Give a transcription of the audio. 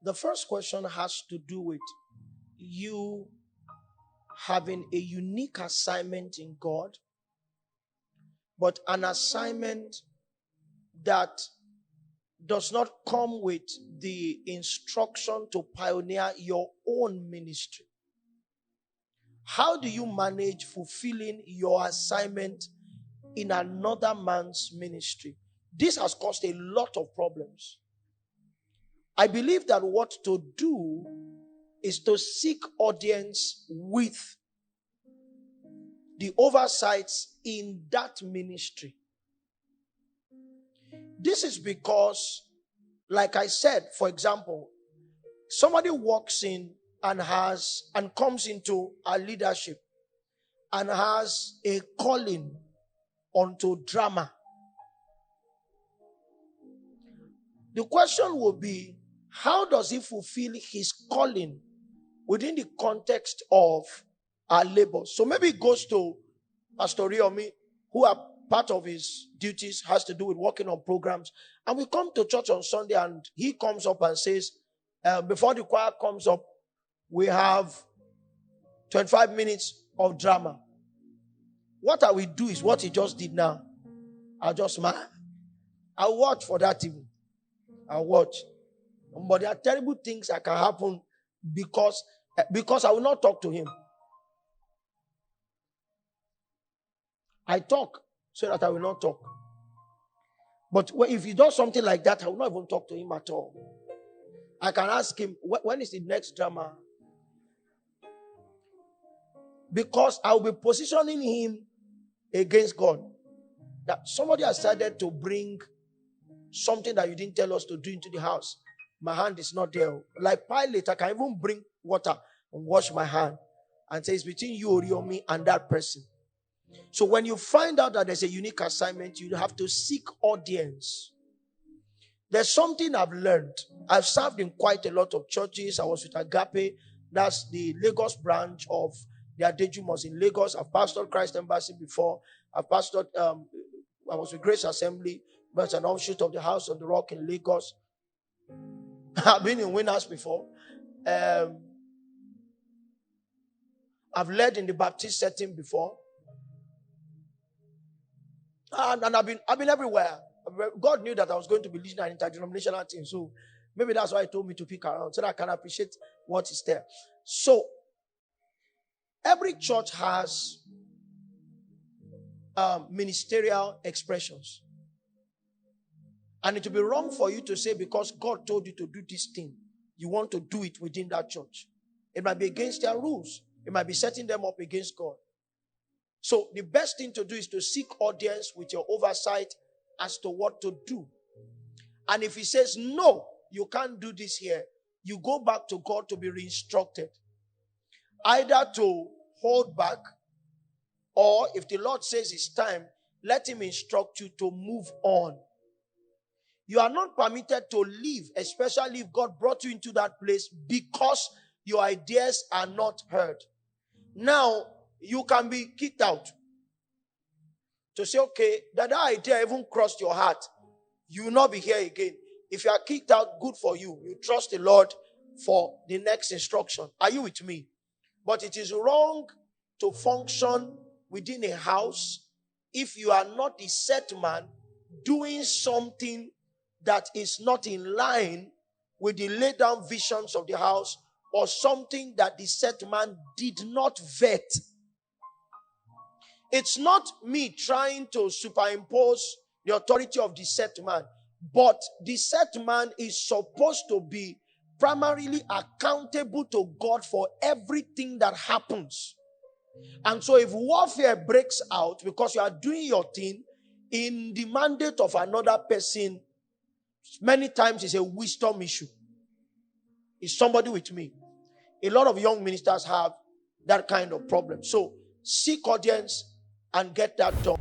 The first question has to do with you having a unique assignment in God, but an assignment that does not come with the instruction to pioneer your own ministry. How do you manage fulfilling your assignment in another man's ministry? This has caused a lot of problems. I believe that what to do is to seek audience with the oversights in that ministry. This is because, like I said, for example, somebody walks in and comes into a leadership and has a calling onto drama. The question will be, how does he fulfill his calling within the context of our labor? So maybe it goes to Pastor Riomi, who are part of his duties has to do with working on programs. And we come to church on Sunday and he comes up and says, before the choir comes up, we have 25 minutes of drama. What I will do is what he just did now. I'll just smile. I'll watch for that even. I'll watch. But there are terrible things that can happen because I will not talk to him. I talk so that I will not talk. But if he does something like that, I will not even talk to him at all. I can ask him, when is the next drama? Because I will be positioning him against God. That somebody has decided to bring something that you didn't tell us to do into the house. My hand is not there. Like Pilate, I can even bring water and wash my hand and say it's between you, Oriomi, and that person. So when you find out that there's a unique assignment, you have to seek audience. There's something I've learned. I've served in quite a lot of churches. I was with Agape. That's the Lagos branch of the Adejumos in Lagos. I've pastored Christ Embassy before. I've pastored, I was with Grace Assembly, but it's an offshoot of the House of the Rock in Lagos. I've been in Winners before. I've led in the Baptist setting before. And I've been everywhere. God knew that I was going to be leading an interdenominational team. So maybe that's why he told me to pick around so that I can appreciate what is there. So every church has ministerial expressions. And it will be wrong for you to say because God told you to do this thing, you want to do it within that church. It might be against their rules. It might be setting them up against God. So the best thing to do is to seek audience with your oversight as to what to do. And if he says, no, you can't do this here, you go back to God to be reinstructed. Either to hold back, or if the Lord says it's time, let him instruct you to move on. You are not permitted to leave, especially if God brought you into that place because your ideas are not heard. Now, you can be kicked out. To say, okay, that idea even crossed your heart. You will not be here again. If you are kicked out, good for you. You trust the Lord for the next instruction. Are you with me? But it is wrong to function within a house if you are not the set man doing something that is not in line with the laid down visions of the house or something that the set man did not vet. It's not me trying to superimpose the authority of the set man, but the set man is supposed to be primarily accountable to God for everything that happens. And so if warfare breaks out because you are doing your thing in the mandate of another person, many times it's a wisdom issue. Is somebody with me? A lot of young ministers have that kind of problem. So seek audience and get that done.